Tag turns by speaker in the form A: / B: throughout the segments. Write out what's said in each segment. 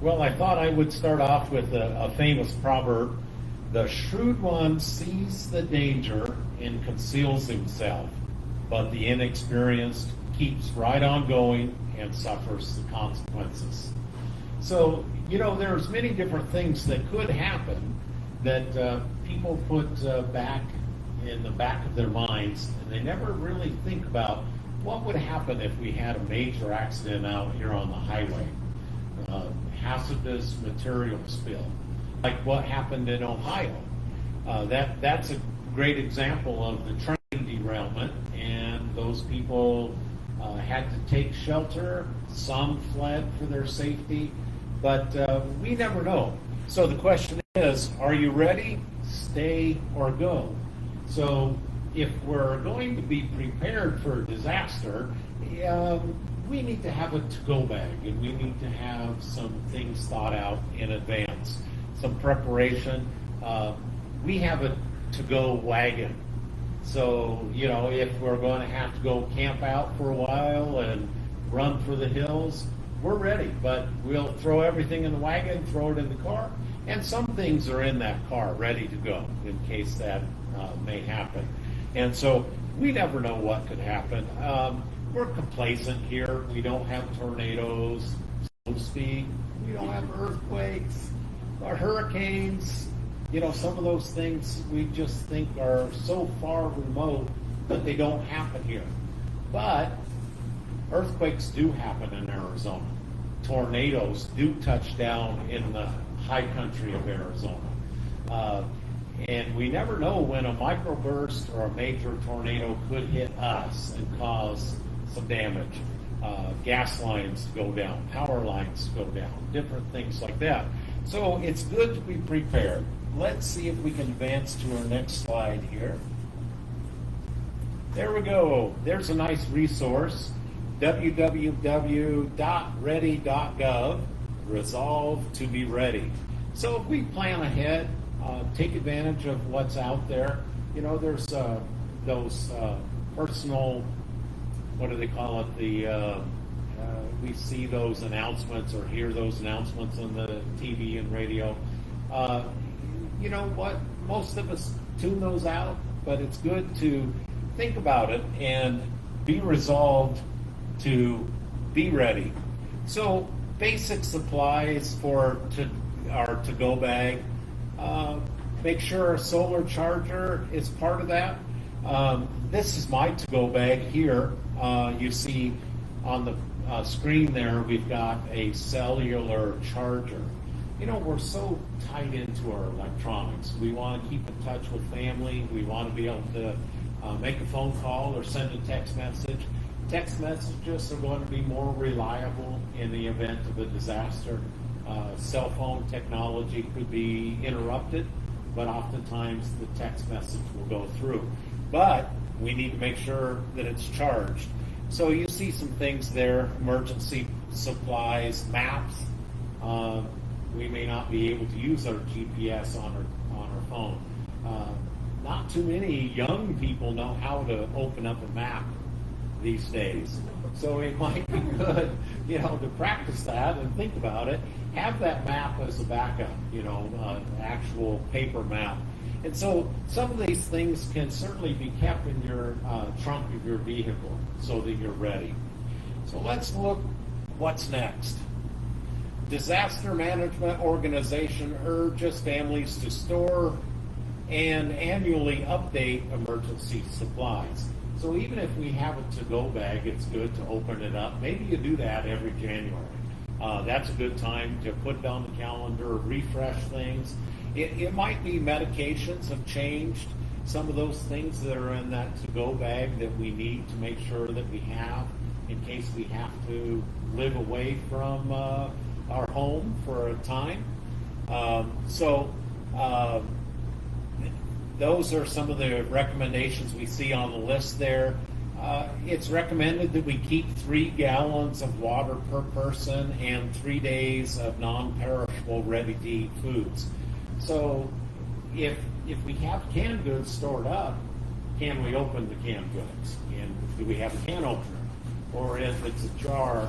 A: Well, I thought I would start off with a famous proverb. The shrewd one sees the danger and conceals himself, but the inexperienced keeps right on going and suffers the consequences. So, there's many different things that could happen that people put back in the back of their minds, and they never really think about what would happen if we had a major accident out here on the highway. Hazardous material spill, like what happened in Ohio. That's a great example of the train derailment, and those people had to take shelter. Some fled for their safety, but we never know. So the question is, are you ready? Stay or go. So if we're going to be prepared for a disaster, we need to have a to-go bag, and we need to have some things thought out in advance, some preparation. We have a to-go wagon. So, if we're going to have to go camp out for a while and run for the hills, we're ready. But we'll throw everything in the wagon, throw it in the car, and some things are in that car ready to go in case that may happen. And so we never know what could happen. We're complacent here. We don't have tornadoes, so to speak. We don't have earthquakes or hurricanes. Some of those things we just think are so far remote that they don't happen here. But earthquakes do happen in Arizona. Tornadoes do touch down in the high country of Arizona. And we never know when a microburst or a major tornado could hit us and cause some damage. Gas lines to go down, power lines to go down, different things like that. So it's good to be prepared. Let's see if we can advance to our next slide here. There we go. There's a nice resource, www.ready.gov, resolve to be ready. So if we plan ahead, take advantage of what's out there. There's those personal, what do they call it? We see those announcements or hear those announcements on the TV and radio. You know what? Most of us tune those out, but it's good to think about it and be resolved to be ready. So basic supplies for our to-go bag. Make sure a solar charger is part of that. This is my to-go bag here. You see on the screen there, we've got a cellular charger. We're so tied into our electronics. We want to keep in touch with family. We want to be able to make a phone call or send a text message. Text messages are going to be more reliable in the event of a disaster. Cell phone technology could be interrupted, but oftentimes the text message will go through. But we need to make sure that it's charged. So you see some things there, emergency supplies, maps. We may not be able to use our GPS on our phone. Not too many young people know how to open up a map these days. So it might be good, to practice that and think about it. Have that map as a backup, an actual paper map. And so some of these things can certainly be kept in your trunk of your vehicle so that you're ready. So let's look what's next. Disaster Management Organization urges families to store and annually update emergency supplies. So even if we have a to-go bag, it's good to open it up. Maybe you do that every January. That's a good time to put it on the calendar, refresh things. It might be medications have changed. Some of those things that are in that to-go bag that we need to make sure that we have in case we have to live away from our home for a time. Those are some of the recommendations we see on the list there. It's recommended that we keep 3 gallons of water per person and 3 days of non-perishable ready-to-eat foods. So if we have canned goods stored up, can we open the canned goods? And do we have a can opener? Or if it's a jar,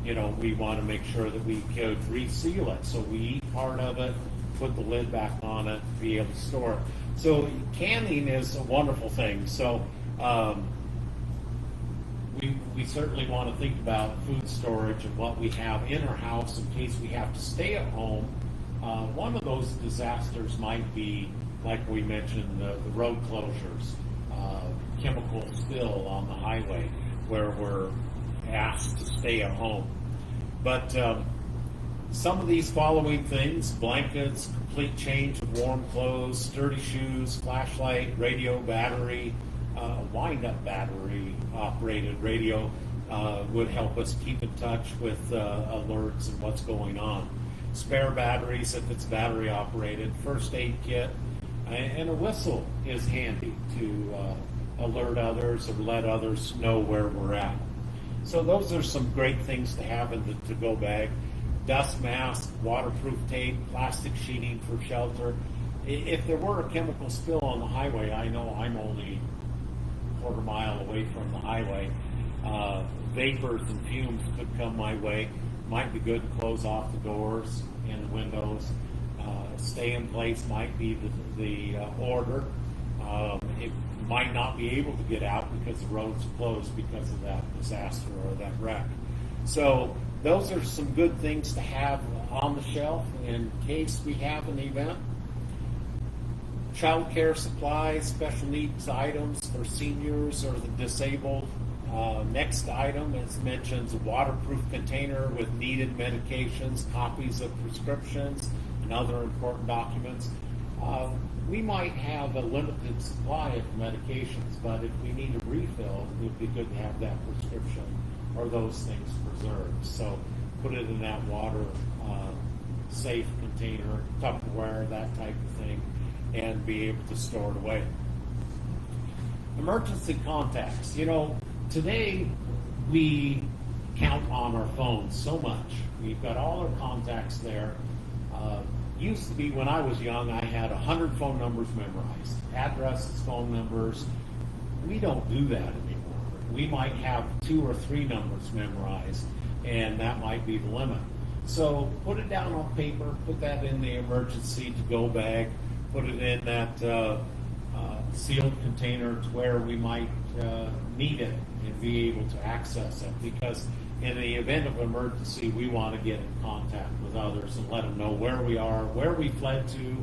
A: we want to make sure that we could reseal it. So we eat part of it, put the lid back on it, be able to store it. So canning is a wonderful thing. So we certainly want to think about food storage and what we have in our house in case we have to stay at home. One of those disasters might be, like we mentioned, the road closures, chemical spill on the highway where we're asked to stay at home. But some of these following things: blankets, complete change of warm clothes, sturdy shoes, flashlight, radio, battery, wind-up battery operated radio would help us keep in touch with alerts and what's going on. Spare batteries if it's battery operated, first aid kit, and a whistle is handy to alert others or let others know where we're at. So those are some great things to have in the to-go bag. Dust mask, waterproof tape, plastic sheeting for shelter. If there were a chemical spill on the highway, I know I'm only a quarter mile away from the highway. Vapors and fumes could come my way. Might be good to close off the doors and the windows. Stay in place might be the order. It might not be able to get out because the road's closed because of that disaster or that wreck. So those are some good things to have on the shelf in case we have an event. Child care supplies, special needs items for seniors or the disabled. Next item, as mentions, a waterproof container with needed medications, copies of prescriptions, and other important documents. We might have a limited supply of medications, but if we need a refill, it would be good to have that prescription or those things preserved. So put it in that water safe container, Tupperware, that type of thing, and be able to store it away. Emergency contacts. Today we count on our phones so much. We've got all our contacts there. Used to be when I was young, I had 100 phone numbers memorized, addresses, phone numbers. We don't do that anymore. We might have 2 or 3 numbers memorized, and that might be the limit. So put it down on paper, put that in the emergency to-go bag, put it in that sealed container to where we might need it and be able to access it, because in the event of emergency, we want to get in contact with others and let them know where we are, where we fled to,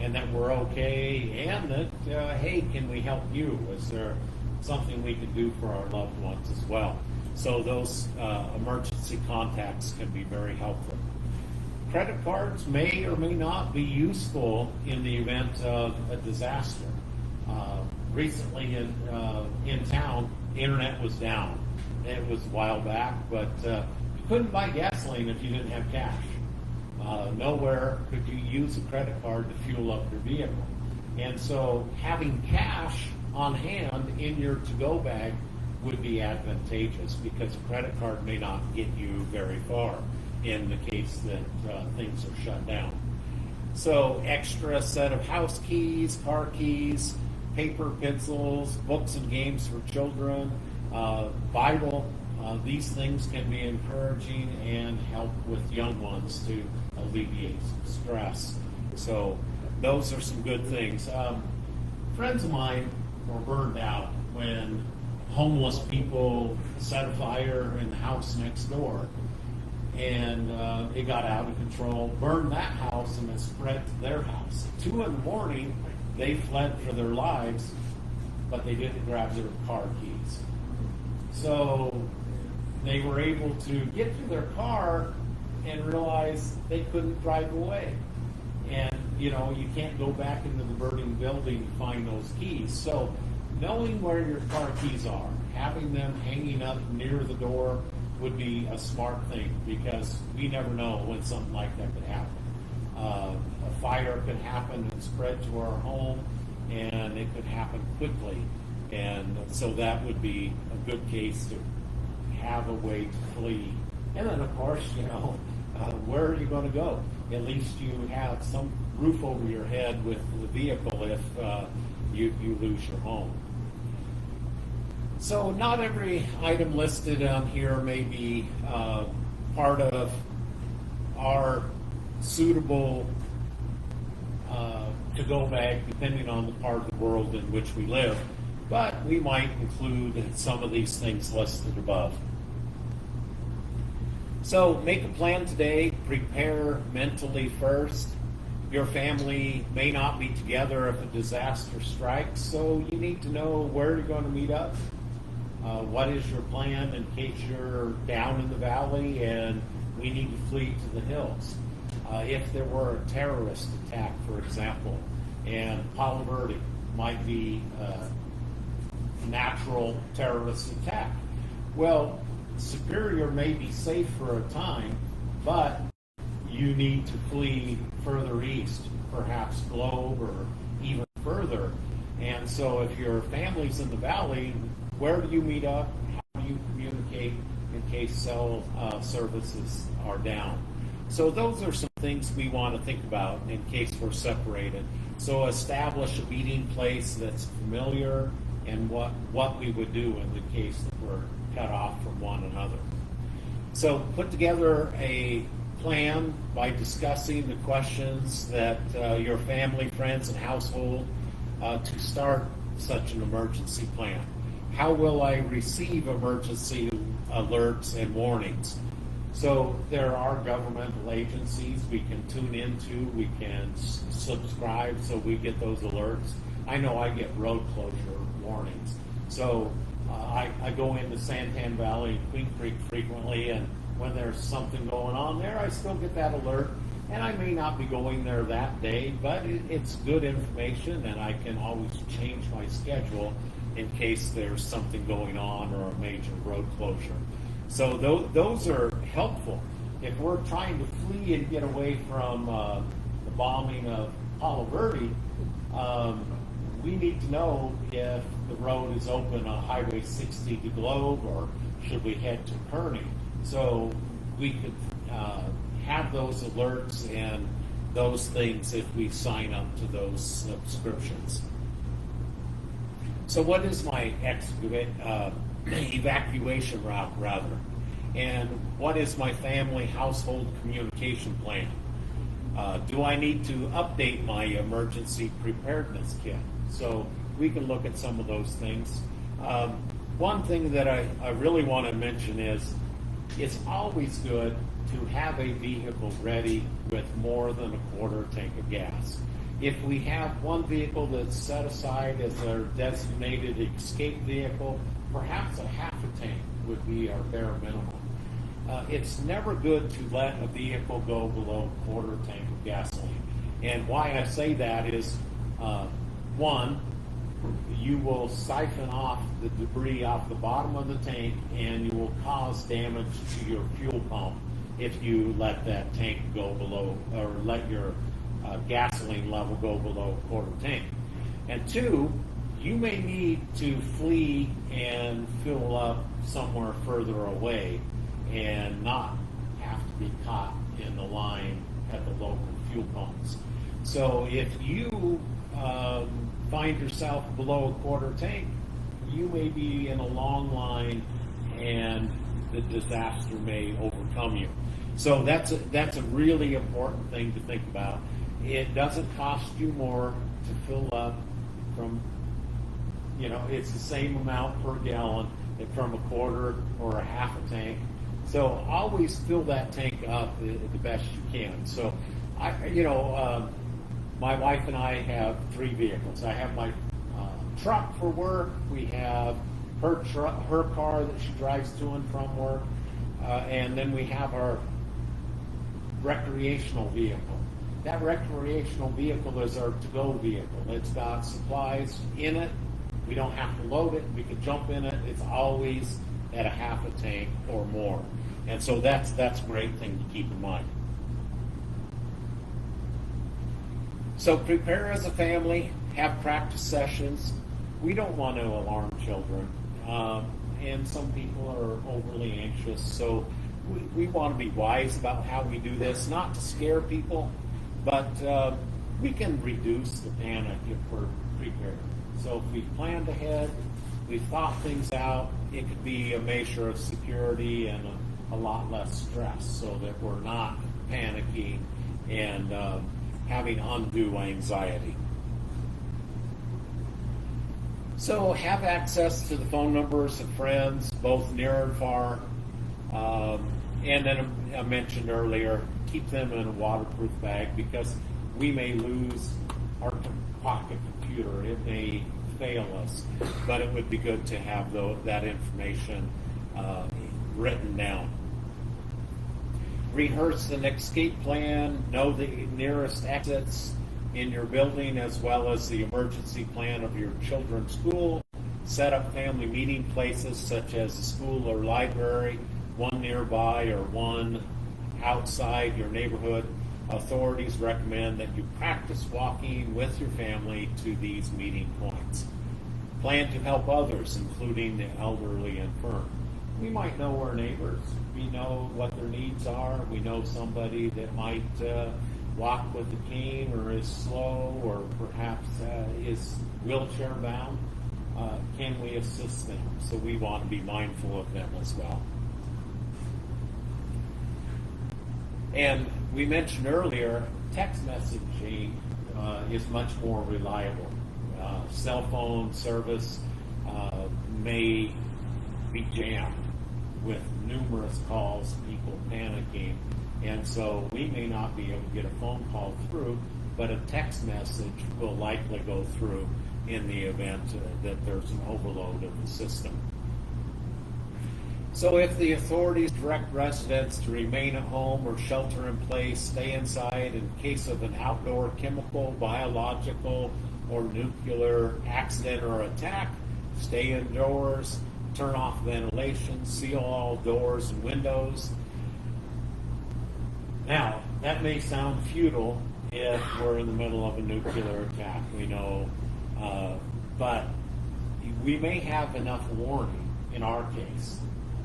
A: and that we're okay, and that, hey, can we help you? Is there something we can do for our loved ones as well? So those emergency contacts can be very helpful. Credit cards may or may not be useful in the event of a disaster. Recently in town, the internet was down. It was a while back, but you couldn't buy gasoline if you didn't have cash. Nowhere could you use a credit card to fuel up your vehicle. And so having cash on hand in your to-go bag would be advantageous, because a credit card may not get you very far in the case that things are shut down. So extra set of house keys, car keys, paper, pencils, books and games for children, Bible. These things can be encouraging and help with young ones to alleviate stress. So those are some good things. Friends of mine were burned out when homeless people set a fire in the house next door, and it got out of control, burned that house, and it spread to their house. At 2 in the morning, they fled for their lives, but they didn't grab their car keys. So they were able to get to their car and realize they couldn't drive away. And, you can't go back into the burning building to find those keys. So knowing where your car keys are, having them hanging up near the door would be a smart thing, because we never know when something like that could happen. A fire could happen and spread to our home, and it could happen quickly. And so that would be a good case to have a way to flee. And then, of course, where are you going to go? At least you have some roof over your head with the vehicle if you lose your home. So not every item listed on here may be part of our suitable to-go bag, depending on the part of the world in which we live, but we might include some of these things listed above. So make a plan today. Prepare mentally first. Your family may not be together if a disaster strikes, so you need to know where you're going to meet up. What is your plan in case you're down in the valley and we need to flee to the hills? If there were a terrorist attack, for example, and Palo Verde might be a natural terrorist attack. Well, Superior may be safe for a time, but you need to flee further east, perhaps Globe or even further. And so if your family's in the valley, where do you meet up? How do you communicate in case cell services are down? So those are some things we want to think about in case we're separated. So establish a meeting place that's familiar and what we would do in the case that we're cut off from one another. So put together a plan by discussing the questions that your family, friends, and household to start such an emergency plan. How will I receive emergency alerts and warnings? So there are governmental agencies we can tune into, we can subscribe so we get those alerts. I know I get road closure warnings. So I go into Santan Valley and Queen Creek frequently, and when there's something going on there, I still get that alert. And I may not be going there that day, but it's good information, and I can always change my schedule in case there's something going on or a major road closure. So those are helpful. If we're trying to flee and get away from the bombing of Palo Verde, we need to know if the road is open on Highway 60 to Globe, or should we head to Kearney. So we could have those alerts and those things if we sign up to those subscriptions. So what is my evacuation route, rather? And what is my family household communication plan? Do I need to update my emergency preparedness kit? So we can look at some of those things. One thing that I really want to mention is it's always good to have a vehicle ready with more than a quarter tank of gas. If we have one vehicle that's set aside as our designated escape vehicle, perhaps a half a tank would be our bare minimum. It's never good to let a vehicle go below a quarter tank of gasoline. And why I say that is, one, you will siphon off the debris off the bottom of the tank, and you will cause damage to your fuel pump if you let that tank go below, or let your gasoline level go below a quarter tank. And two, you may need to flee and fill up somewhere further away and not have to be caught in the line at the local fuel pumps. So if you find yourself below a quarter tank, you may be in a long line and the disaster may overcome you. So that's a really important thing to think about. It doesn't cost you more to fill up from, it's the same amount per gallon from a quarter or a half a tank. So always fill that tank up the best you can. So my wife and I have three vehicles. I have my truck for work. We have her car that she drives to and from work, and then we have our recreational vehicle. That recreational vehicle is our to-go vehicle. It's got supplies in it. We don't have to load it. We can jump in it. It's always at a half a tank or more. And so that's a great thing to keep in mind. So prepare as a family, have practice sessions. We don't want to alarm children. And some people are overly anxious. So we want to be wise about how we do this, not to scare people, but we can reduce the panic if we're prepared. So if we've planned ahead, we've thought things out, it could be a measure of security and a lot less stress, so that we're not panicking and having undue anxiety. So have access to the phone numbers of friends, both near and far. And then I mentioned earlier, keep them in a waterproof bag, because we may lose our pocket computer. It may fail us, but it would be good to have that information written down. Rehearse an escape plan, know the nearest exits in your building as well as the emergency plan of your children's school. Set up family meeting places such as a school or library, one nearby or one outside your neighborhood. Authorities recommend that you practice walking with your family to these meeting points. Plan to help others, including the elderly and infirm. We might know our neighbors. We know what their needs are. We know somebody that might walk with a cane or is slow or perhaps is wheelchair bound. Can we assist them? So we want to be mindful of them as well. And we mentioned earlier, text messaging is much more reliable. Cell phone service may be jammed with numerous calls, people panicking, and so we may not be able to get a phone call through, but a text message will likely go through in the event that there's an overload of the system. So if the authorities direct residents to remain at home or shelter in place, stay inside in case of an outdoor chemical, biological, or nuclear accident or attack, stay indoors, turn off ventilation, seal all doors and windows. Now, that may sound futile if we're in the middle of a nuclear attack, we know, but we may have enough warning in our case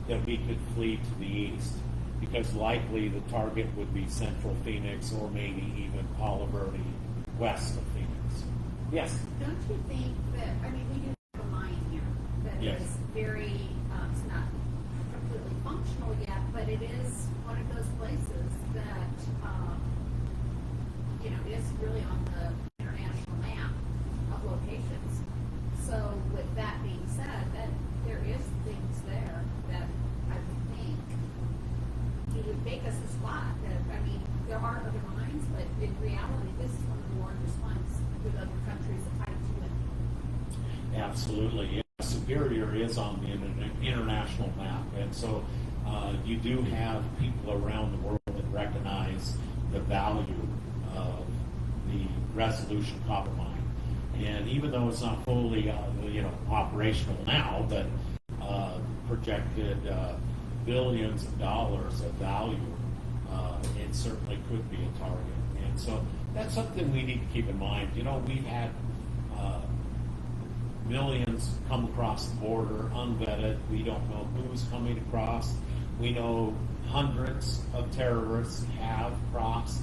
A: that we could flee to the east, because likely the target would be central Phoenix or maybe even Palo Verde west of Phoenix. Yes?
B: Don't you think that, I mean, we do have a mine here that
A: Yes.
B: is very, it's not completely functional yet, but it is one of those places that, is really on the international map of locations. So with that being said, that there is things there that I would think it would make us a spot that, I mean, there are other mines, but in reality, this is one of the largest ones with other countries that fight to it.
A: Absolutely. Yeah. Superior is on the international map, and so you do have people around the world that recognize the value of the Resolution copper mine. And even though it's not fully operational now, but projected billions of dollars of value, it certainly could be a target. And so that's something we need to keep in mind. We've had millions come across the border unvetted. We don't know who's coming across. We know hundreds of terrorists have crossed.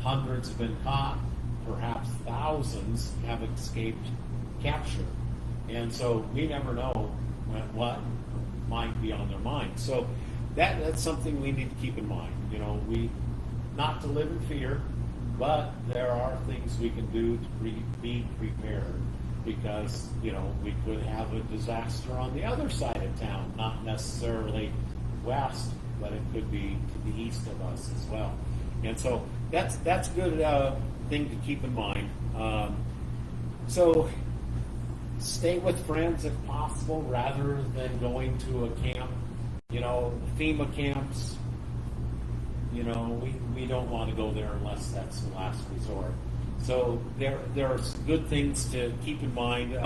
A: Hundreds have been caught. Perhaps thousands have escaped capture. And so we never know what might be on their mind. So that's something we need to keep in mind. We not to live in fear, but there are things we can do to be prepared, because we could have a disaster on the other side of town, not necessarily west, but it could be to the east of us as well. And so that's a good thing to keep in mind. So stay with friends if possible, rather than going to a camp. FEMA camps, we don't want to go there unless that's the last resort. So there are some good things to keep in mind.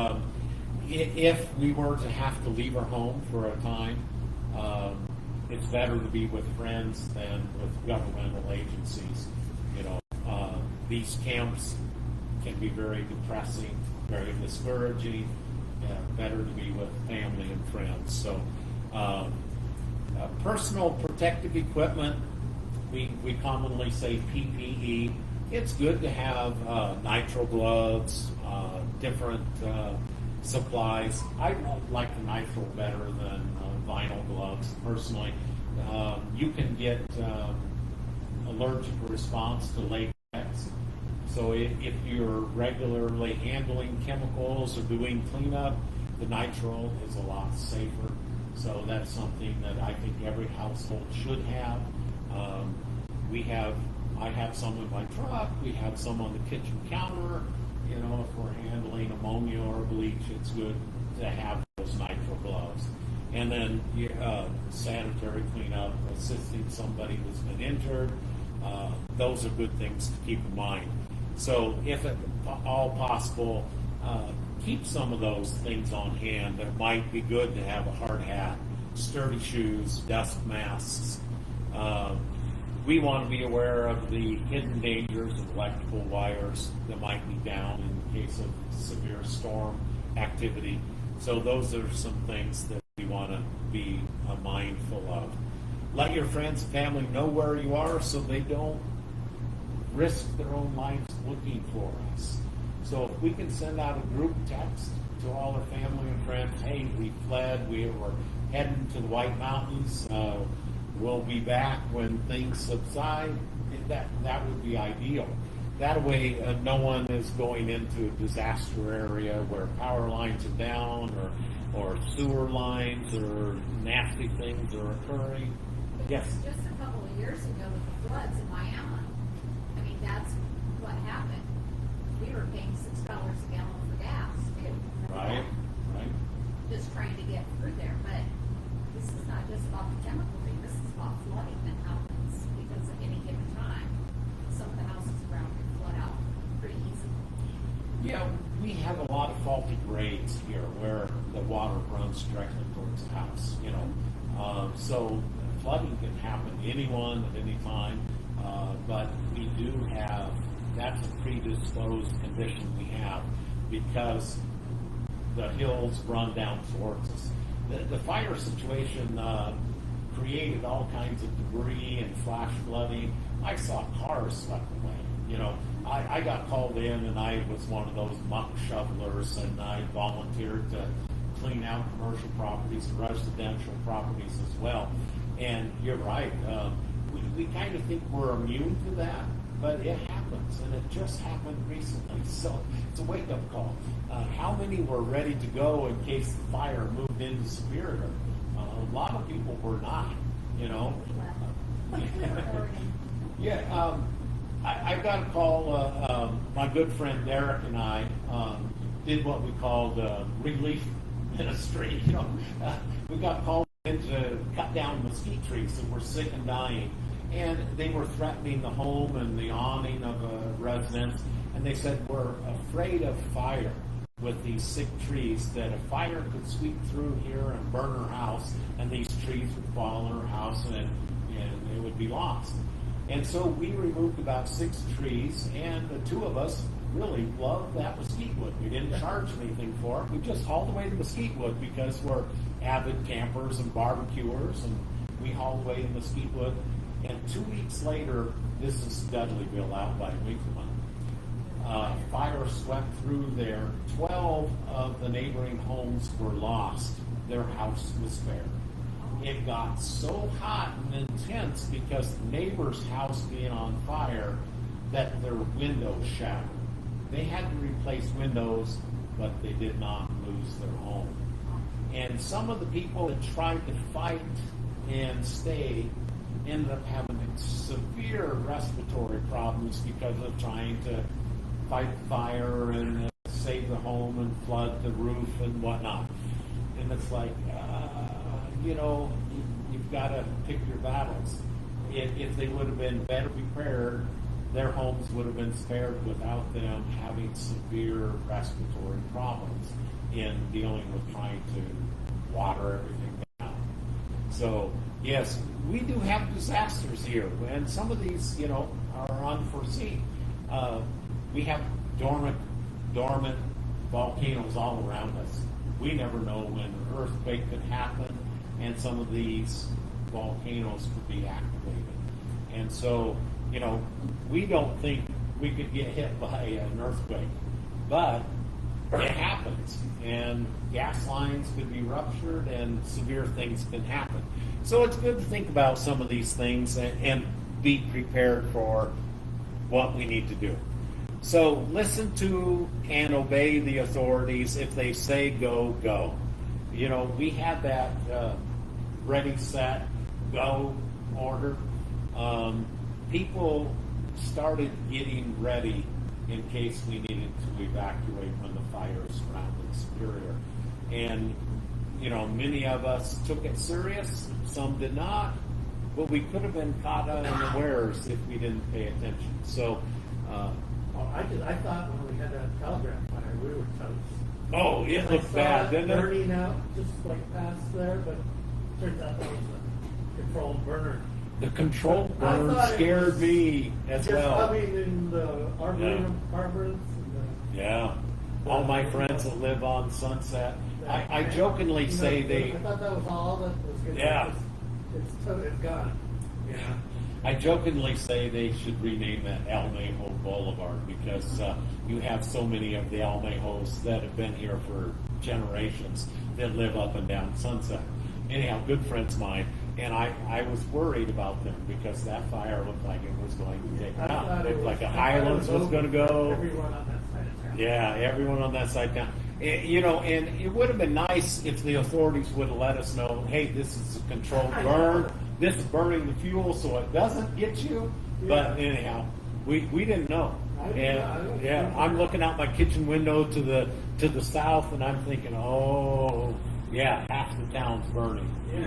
A: If we were to have to leave our home for a time, it's better to be with friends than with governmental agencies. These camps can be very depressing, very discouraging. Better to be with family and friends. So personal protective equipment, we commonly say PPE. It's good to have nitrile gloves, different supplies. I like the nitrile better than vinyl gloves personally. You can get allergic response to latex. So if you're regularly handling chemicals or doing cleanup, the nitrile is a lot safer. So that's something that I think every household should have. I have some in my truck. We have some on the kitchen counter. You know, if we're handling ammonia or bleach, it's good to have those nitrile gloves. And then sanitary cleanup, assisting somebody who's been injured. Those are good things to keep in mind. So if at all possible, keep some of those things on hand. It might be good to have a hard hat, sturdy shoes, dust masks. We want to be aware of the hidden dangers of electrical wires that might be down in case of severe storm activity. So those are some things that we want to be mindful of. Let your friends and family know where you are so they don't risk their own lives looking for us. So if we can send out a group text to all our family and friends, hey, we fled, we were heading to the White Mountains, we'll be back when things subside, that would be ideal. That way no one is going into a disaster area where power lines are down or sewer lines or nasty things are occurring. Yes?
B: Just a couple of years ago with the floods in Miami, I mean, that's what happened. We were paying $6 a gallon for gas, too.
A: Right.
B: Just trying to get through there, but this is not just about the chemical thing, this is about flooding that happens because at any given time, some of the houses around can flood out pretty easily.
A: Yeah, we have a lot of faulty grades here where the water runs directly towards the house, you know. So flooding can happen to anyone at any time, but we do have, that's a predisposed condition we have because the hills run down towards us. The fire situation created all kinds of debris and flash flooding. I saw cars swept away. You know, I got called in and I was one of those muck shovelers and I volunteered to clean out commercial properties and residential properties as well. And you're right, we kind of think we're immune to that, but it happens, and it just happened recently. So it's a wake-up call. How many were ready to go in case the fire moved into Superior? A lot of people were not, you know. Yeah, I got a call. My good friend Derek and I did what we called relief ministry. You know, we got called in to cut down mesquite trees that were sick and dying, and they were threatening the home and the awning of a residence. And they said, we're afraid of fire with these sick trees, that a fire could sweep through here and burn her house, and these trees would fall on her house and it would be lost. And so we removed about 6 trees, and the 2 of us really loved that mesquite wood. We didn't charge anything for it. We just hauled away the mesquite wood because we're avid campers and barbecuers, and we hauled away the mesquite wood. And 2 weeks later, this is Dudleyville out by Winkelmann. Fire swept through there. 12 of the neighboring homes were lost. Their house was spared. It got so hot and intense because the neighbor's house being on fire that their windows shattered. They had to replace windows, but they did not lose their home. And some of the people that tried to fight and stay ended up having severe respiratory problems because of trying to fight fire and save the home and flood the roof and whatnot. And it's like, you know, you've got to pick your battles. If they would have been better prepared, their homes would have been spared without them having severe respiratory problems in dealing with trying to water everything down. So, yes, we do have disasters here, and some of these, you know, are unforeseen. We have dormant volcanoes all around us. We never know when an earthquake could happen, and some of these volcanoes could be activated. And so, you know, we don't think we could get hit by an earthquake, but it happens, and gas lines could be ruptured, and severe things can happen. So it's good to think about some of these things and be prepared for what we need to do. So listen to and obey the authorities. If they say go, go. You know, we had that ready, set, go order. People started getting ready in case we needed to evacuate when the fire surrounded Superior. And, you know, many of us took it serious, some did not, but we could have been caught unawares if we didn't pay attention. So,
C: I thought when we had that telegraph fire, we were toast.
A: oh, it looked bad, didn't it?
C: Burning out just like past there, but turns out that was a controlled burn.
A: The controlled
C: I
A: burn
C: thought it
A: scared
C: was
A: me as
C: Just
A: well.
C: coming in the arboretum, arbors. And
A: Yeah. All my friends that live on Sunset, I jokingly say they,
C: I thought that was all that was going to
A: Yeah.
C: It's gone.
A: yeah, I jokingly say they should rename that Almejo Boulevard because you have so many of the Almejos that have been here for generations that live up and down Sunset. Anyhow, good friends of mine, and I was worried about them because that fire looked like it was going to take them out. It looked like a Highlands was going to go.
C: Everyone on that side of town.
A: Yeah, everyone on that side down. You know, and it would have been nice if the authorities would have let us know, hey, this is a controlled burn. This is burning the fuel so it doesn't get you. But anyhow, we didn't know. And yeah, I'm looking out my kitchen window to the south, and I'm thinking, oh, yeah, half the town's burning. You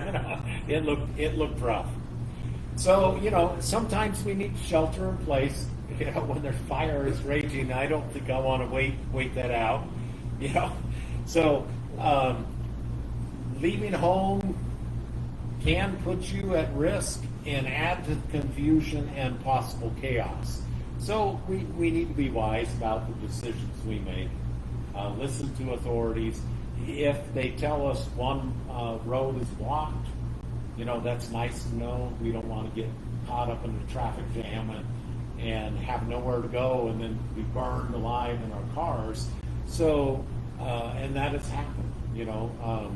A: know, it looked rough. So, you know, sometimes we need shelter in place. You know, when there's fire is raging, I don't think I want to wait that out. You know, so leaving home can put you at risk and add to the confusion and possible chaos. So we need to be wise about the decisions we make. Listen to authorities. If they tell us one road is blocked, you know, that's nice to know. We don't want to get caught up in the traffic jam and have nowhere to go and then be burned alive in our cars. So, and that has happened, you know.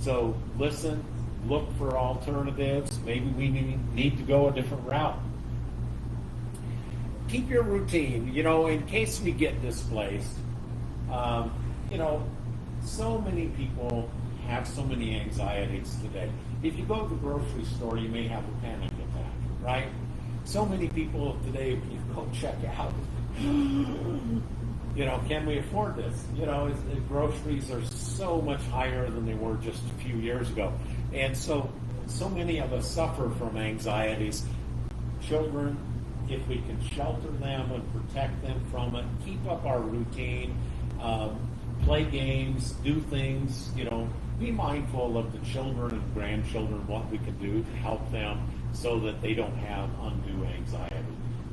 A: So listen, look for alternatives. Maybe we need to go a different route. Keep your routine, you know, in case we get displaced. You know, so many people have so many anxieties today. If you go to the grocery store, you may have a panic attack, right? So many people today, if you go check out, you know, can we afford this? You know, groceries are so much higher than they were just a few years ago. And so many of us suffer from anxieties. Children, if we can shelter them and protect them from it, keep up our routine, play games, do things, you know, be mindful of the children and grandchildren, what we can do to help them so that they don't have undue anxiety.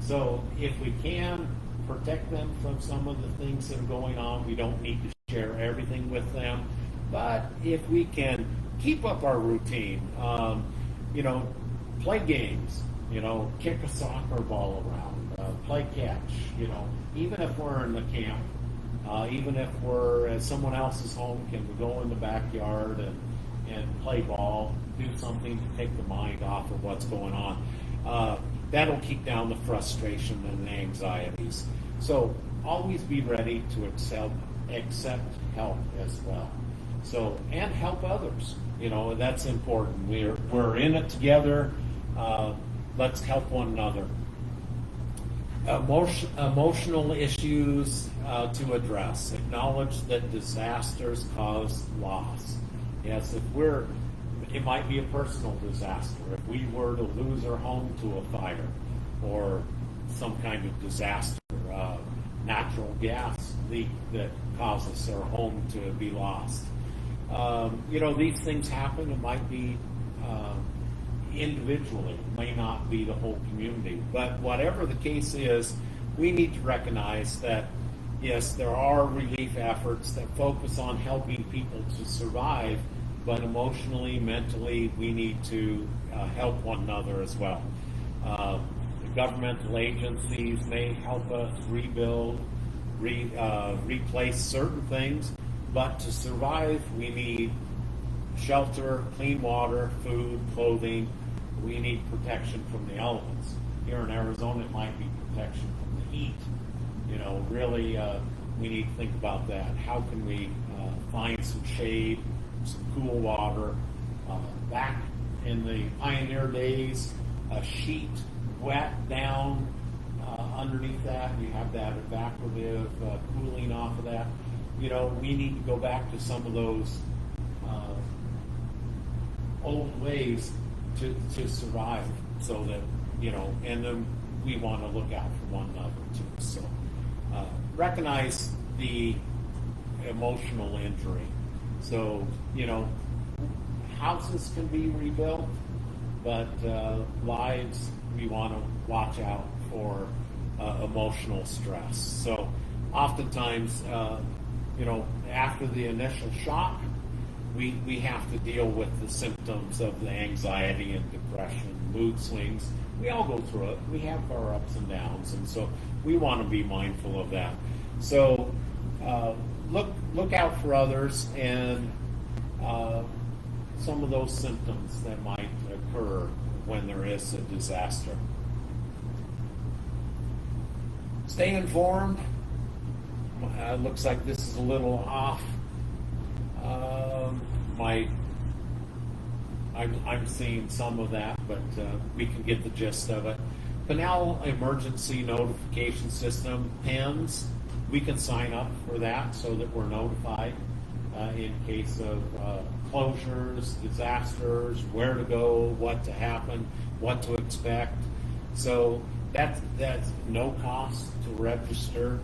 A: So if we can protect them from some of the things that are going on, we don't need to share everything with them. But if we can keep up our routine, you know, play games, you know, kick a soccer ball around, play catch, you know, even if we're in the camp, even if we're at someone else's home, can we go in the backyard and play ball, do something to take the mind off of what's going on. That'll keep down the frustration and anxieties. So always be ready to accept help as well. So, and help others. You know, that's important. We're in it together. Let's help one another. Emotional issues to address. Acknowledge that disasters cause loss. Yes, it might be a personal disaster. If we were to lose our home to a fire or some kind of disaster, natural gas leak that causes our home to be lost. You know, these things happen. It might be individually, it may not be the whole community. But whatever the case is, we need to recognize that, yes, there are relief efforts that focus on helping people to survive, but emotionally, mentally, we need to help one another as well. The governmental agencies may help us rebuild, replace certain things, but to survive, we need shelter, clean water, food, clothing. We need protection from the elements. Here in Arizona, it might be protection from the heat. Really, we need to think about that. How can we find some shade, some cool water? Back in the pioneer days, a sheet wet down underneath that, you have that evaporative cooling off of that. We need to go back to some of those old ways to survive, so that, and then we want to look out for one another too. So recognize the emotional injury. So, houses can be rebuilt, but lives, we want to watch out for emotional stress. So oftentimes, after the initial shock, we have to deal with the symptoms of the anxiety and depression, mood swings. We all go through it. We have our ups and downs, and so we want to be mindful of that. So look out for others and some of those symptoms that might occur when there is a disaster. Stay informed. Looks like this is a little off. I'm seeing some of that, but we can get the gist of it. Pinal Emergency Notification System, PENS, we can sign up for that so that we're notified in case of closures, disasters, where to go, what to happen, what to expect. So that's no cost to register.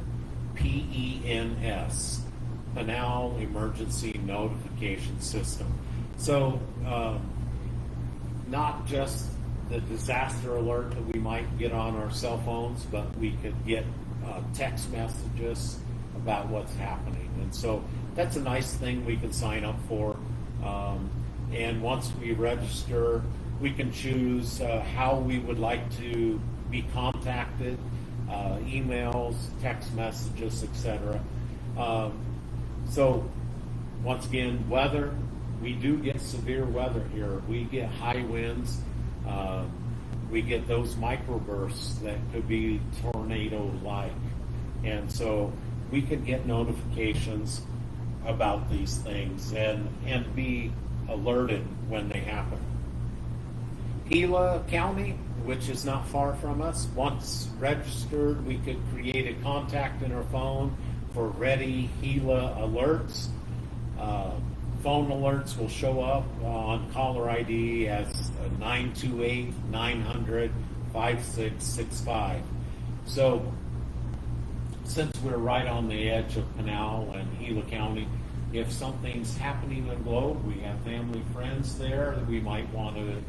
A: PENS, Pinal Emergency Notification System. So not just the disaster alert that we might get on our cell phones, but we could get text messages about what's happening. And so that's a nice thing we can sign up for. And once we register, we can choose how we would like to be contacted, emails, text messages, etc. So once again, weather, we do get severe weather here. We get high winds. We get those microbursts that could be tornado-like. And so we can get notifications about these things and be alerted when they happen. Gila County, which is not far from us, once registered, we could create a contact in our phone for ready Gila alerts. Phone alerts will show up on caller ID as 928-900-5665. So since we're right on the edge of Pinal and Gila County, if something's happening in Globe, we have family, friends there that we might want to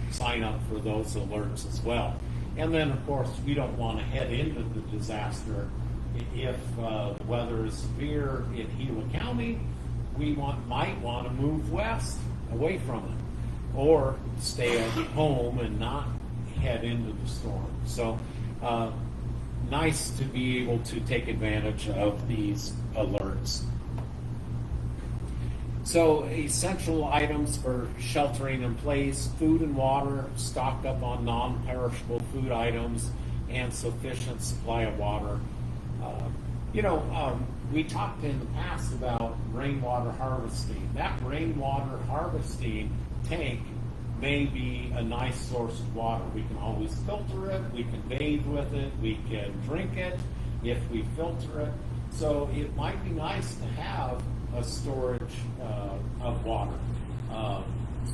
A: sign up for those alerts as well. And then, of course, we don't want to head into the disaster. If the weather is severe in Gila County, we might want to move west, away from it, or stay at home and not head into the storm. So nice to be able to take advantage of these alerts. So essential items for sheltering in place: food and water, stocked up on non-perishable food items, and sufficient supply of water. We talked in the past about rainwater harvesting. That rainwater harvesting tank may be a nice source of water. We can always filter it, we can bathe with it, we can drink it if we filter it. So it might be nice to have a storage of water.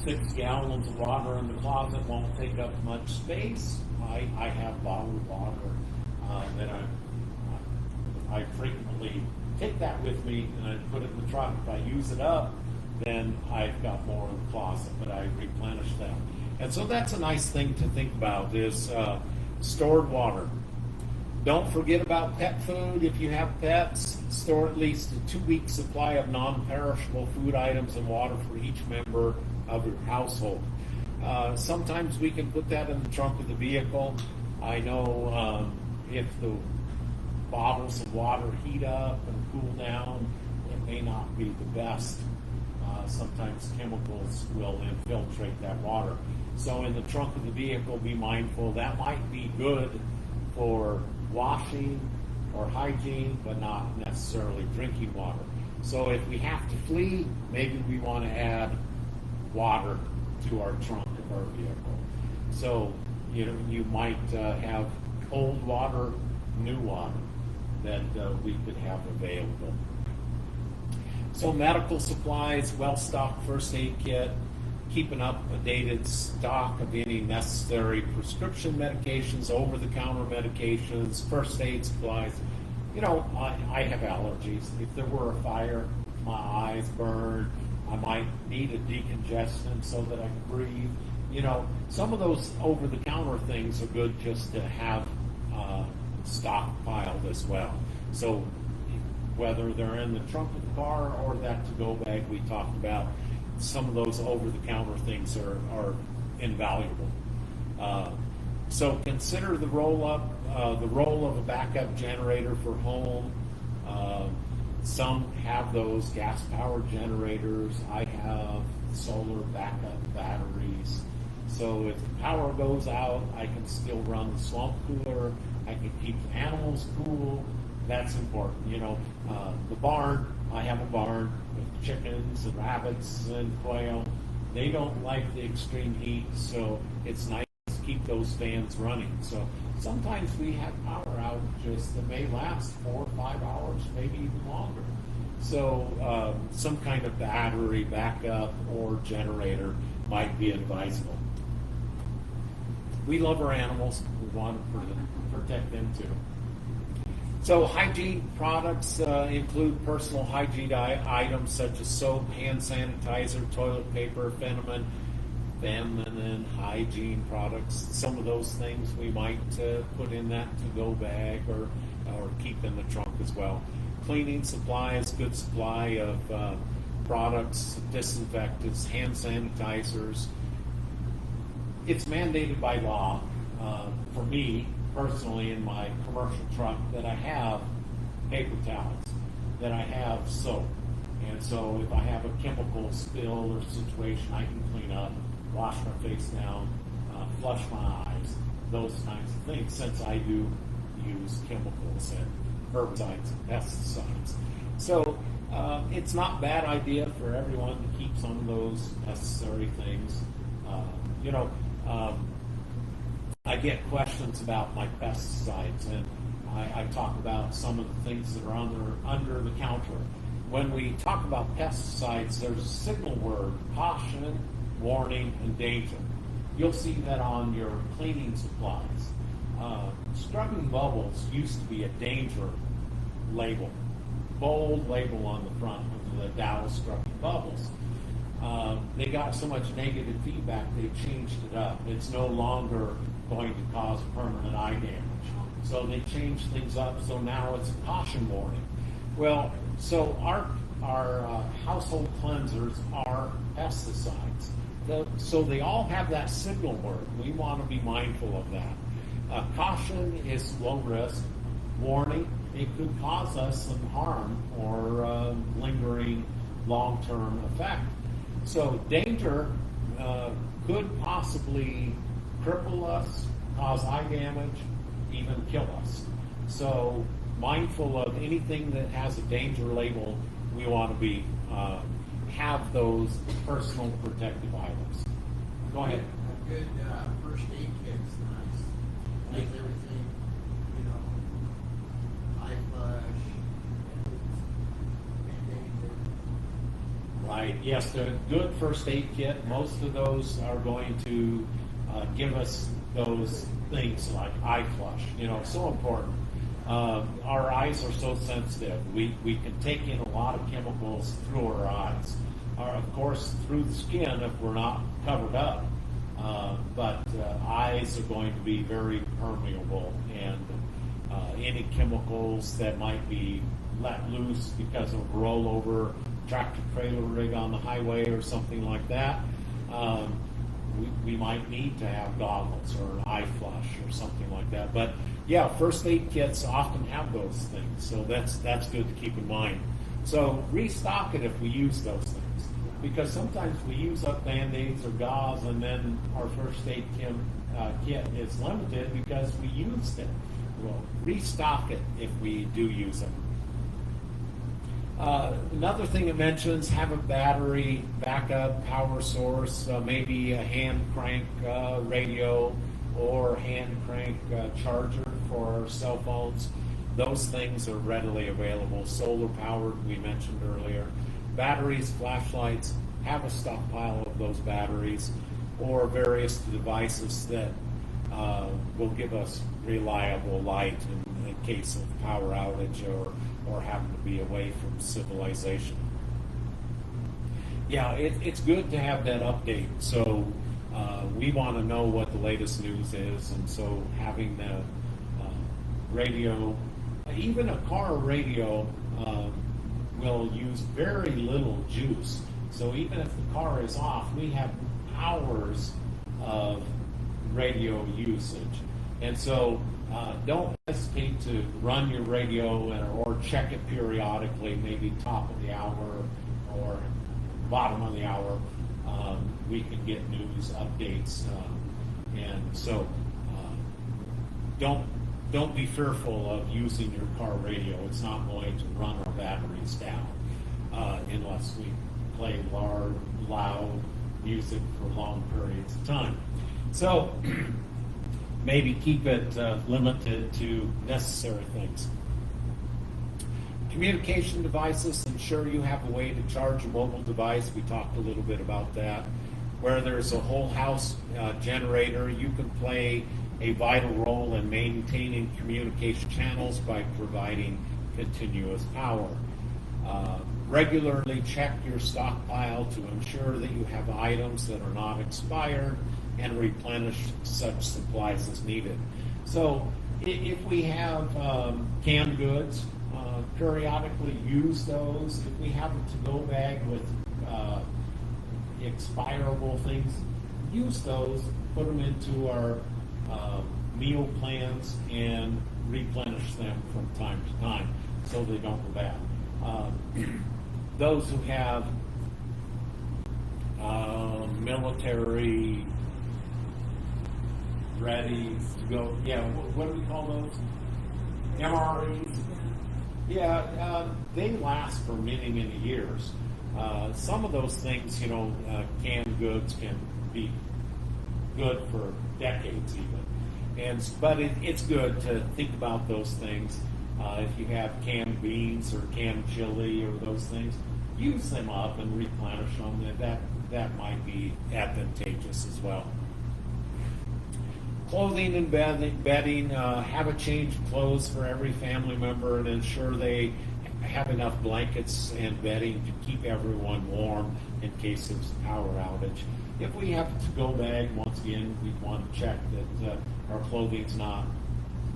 A: 6 gallons of water in the closet won't take up much space. I have bottled water that I frequently take that with me and I put it in the truck. If I use it up, then I've got more in the closet, but I replenish them. And so that's a nice thing to think about, is stored water. Don't forget about pet food. If you have pets, store at least a 2-week supply of non-perishable food items and water for each member of your household. Sometimes we can put that in the trunk of the vehicle. I know if the bottles of water heat up and cool down, it may not be the best sometimes chemicals will infiltrate that water. So in the trunk of the vehicle, be mindful that might be good for washing or hygiene, but not necessarily drinking water. So if we have to flee, maybe we want to add water to our trunk of our vehicle. So you might have old water, new water that we could have available. So medical supplies, well-stocked first aid kit, keeping up a dated stock of any necessary prescription medications, over-the-counter medications, first aid supplies. I have allergies. If there were a fire, my eyes burn, I might need a decongestant so that I can breathe. Some of those over-the-counter things are good just to have stockpiled as well. So whether they're in the trunk of the car or that to-go bag we talked about, some of those over-the-counter things are invaluable. So consider the role of a backup generator for home. Some have those gas-powered generators. I have solar backup batteries. So if the power goes out, I can still run the swamp cooler. I can keep the animals cool. That's important. The barn, I have a barn with chickens and rabbits and quail. They don't like the extreme heat, so it's nice to keep those fans running. So sometimes we have power outages that may last 4 or 5 hours, maybe even longer. So some kind of battery backup or generator might be advisable. We love our animals. We want to protect them too. So hygiene products include personal hygiene items such as soap, hand sanitizer, toilet paper, feminine hygiene products. Some of those things we might put in that to-go bag or keep in the trunk as well. Cleaning supplies, good supply of products, disinfectants, hand sanitizers. It's mandated by law for me personally in my commercial truck that I have paper towels, that I have soap. And so if I have a chemical spill or situation, I can clean up, wash my face down, flush my eyes, those kinds of things, since I do use chemicals and herbicides and pesticides. So it's not a bad idea for everyone to keep some of those necessary things. I get questions about my pesticides, and I talk about some of the things that are under the counter. When we talk about pesticides, there's a signal word: caution, warning, and danger. You'll see that on your cleaning supplies. Scrubbing bubbles used to be a danger label, bold label on the front of the Dow scrubbing bubbles. They got so much negative feedback, they changed it up. It's no longer going to cause permanent eye damage. So they changed things up, so now it's a caution warning. Well, so our household cleansers are pesticides. So they all have that signal word. We want to be mindful of that. Caution is low risk. Warning, it could cause us some harm or lingering long-term effect. So danger could possibly cripple us, cause eye damage, even kill us. So mindful of anything that has a danger label, we want to be have those personal protective items. Go ahead.
D: A good first aid kit's nice. Makes everything, eye flush,
A: Right. Yes, the good first aid kit. Most of those are going to give us those things like eye flush. So important. Our eyes are so sensitive. We can take in a lot of chemicals through our eyes. Or, of course, through the skin if we're not covered up. But eyes are going to be very permeable, and any chemicals that might be let loose because of rollover tractor trailer rig on the highway or something like that, we might need to have goggles or an eye flush or something like that. But yeah, first aid kits often have those things, so that's good to keep in mind. So restock it if we use those things. because sometimes we use up Band-Aids or gauze and then our first aid kit is limited because we used it. We'll restock it if we do use it. Another thing it mentions, have a battery backup power source, maybe a hand crank radio or hand crank charger for our cell phones. Those things are readily available. Solar powered, we mentioned earlier. Batteries, flashlights, have a stockpile of those batteries or various devices that will give us reliable light in case of power outage or having to be away from civilization. Yeah, it's good to have that update. So we want to know what the latest news is, and so having the radio, even a car radio, will use very little juice. So even if the car is off, we have hours of radio usage. And so don't hesitate to run your radio or check it periodically, maybe top of the hour or bottom of the hour. We can get news updates. And so don't be fearful of using your car radio. It's not going to run our batteries down unless we play loud music for long periods of time. So maybe keep it limited to necessary things. Communication devices, ensure you have a way to charge a mobile device. We talked a little bit about that. Where there's a whole house generator, you can play a vital role in maintaining communication channels by providing continuous power. Regularly check your stockpile to ensure that you have items that are not expired and replenish such supplies as needed. So if we have canned goods, periodically use those. If we have a to-go bag with expirable things, use those, put them into our meal plans and replenish them from time to time so they don't go bad. Those who have military ready to go, what do we call those? MREs? Yeah, they last for many, many years. Some of those things, canned goods can be good for decades even. But it's good to think about those things. If you have canned beans or canned chili or those things, use them up and replenish them. That might be advantageous as well. Clothing and bedding, have a change of clothes for every family member and ensure they have enough blankets and bedding to keep everyone warm in case of power outage. If we have a to-go bag, once again, we want to check that our clothing's not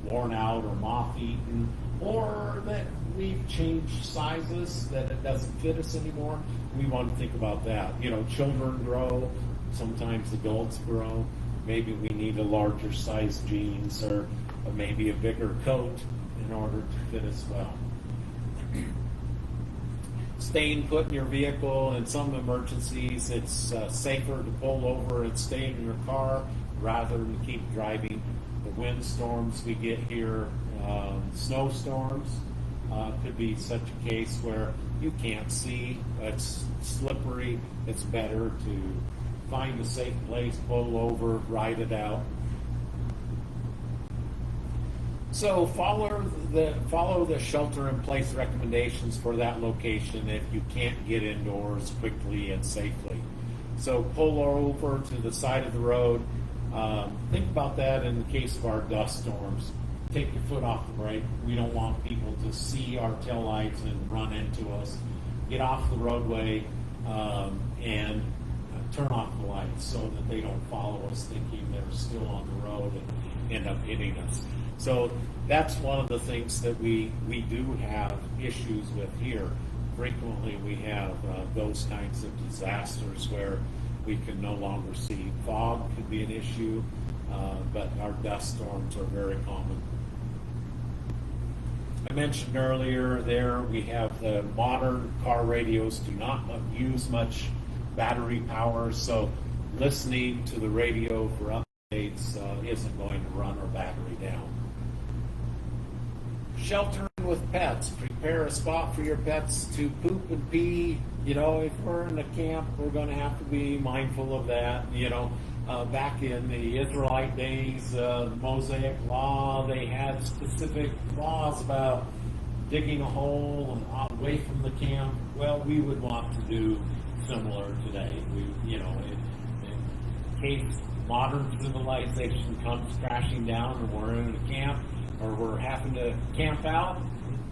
A: worn out or moth-eaten, or that we've changed sizes, that it doesn't fit us anymore. We want to think about that. Children grow, sometimes adults grow. Maybe we need a larger size jeans or maybe a bigger coat in order to fit us well. Staying put in your vehicle. In some emergencies, it's safer to pull over and stay in your car rather than keep driving. The windstorms we get here, snowstorms, could be such a case where you can't see, it's slippery. It's better to find a safe place, pull over, ride it out. So follow the shelter-in-place recommendations for that location if you can't get indoors quickly and safely. So pull over to the side of the road. Think about that in the case of our dust storms. Take your foot off the brake. We don't want people to see our taillights and run into us. Get off the roadway and turn off the lights so that they don't follow us thinking they're still on the road and end up hitting us. So that's one of the things that we do have issues with here. Frequently we have those kinds of disasters where we can no longer see. Fog could be an issue, but our dust storms are very common. I mentioned earlier there we have the modern car radios do not use much battery power, so listening to the radio for updates isn't going to run our battery down. Sheltering with pets. Prepare a spot for your pets to poop and pee. You know, if we're in a camp, we're going to have to be mindful of that. You know, back in the Israelite days, the Mosaic Law, they had specific laws about digging a hole and away from the camp. Well, we would want to do similar today. We, you know, in case modern civilization comes crashing down and we're in a camp, or we're having to camp out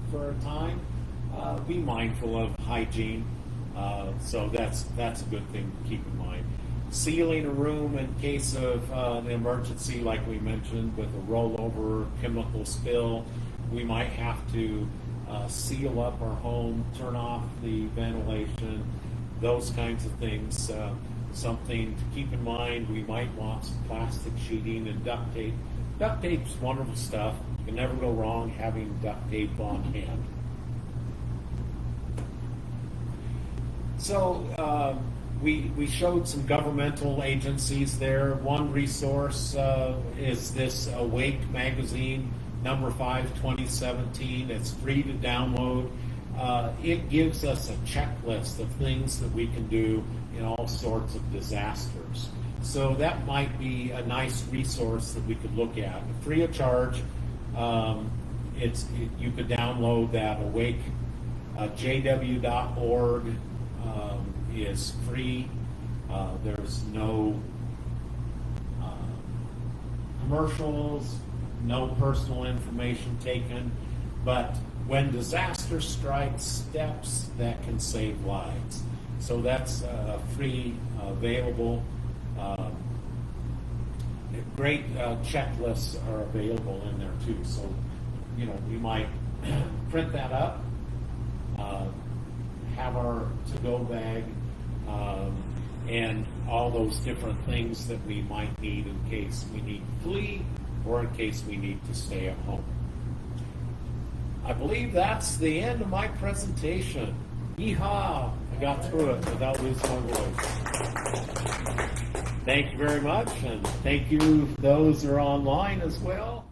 A: for a time, be mindful of hygiene. So that's a good thing to keep in mind. Sealing a room in case of an emergency, like we mentioned, with a rollover chemical spill, we might have to seal up our home, turn off the ventilation, those kinds of things. Something to keep in mind, we might want some plastic sheeting and duct tape. Duct tape's wonderful stuff. You can never go wrong having duct tape on hand. So we showed some governmental agencies there. One resource is this Awake magazine, number 5, 2017. It's free to download. It gives us a checklist of things that we can do in all sorts of disasters. So that might be a nice resource that we could look at, free of charge. You could download that. Awake, jw.org is free. There's no commercials, no personal information taken, but when disaster strikes, steps that can save lives. So that's free, available. Great checklists are available in there too. So, you know, we might print that up, have our to-go bag, and all those different things that we might need in case we need to flee or in case we need to stay at home. I believe that's the end of my presentation. Yeehaw! I got through it without losing my voice. Thank you very much, and thank you those who are online as well.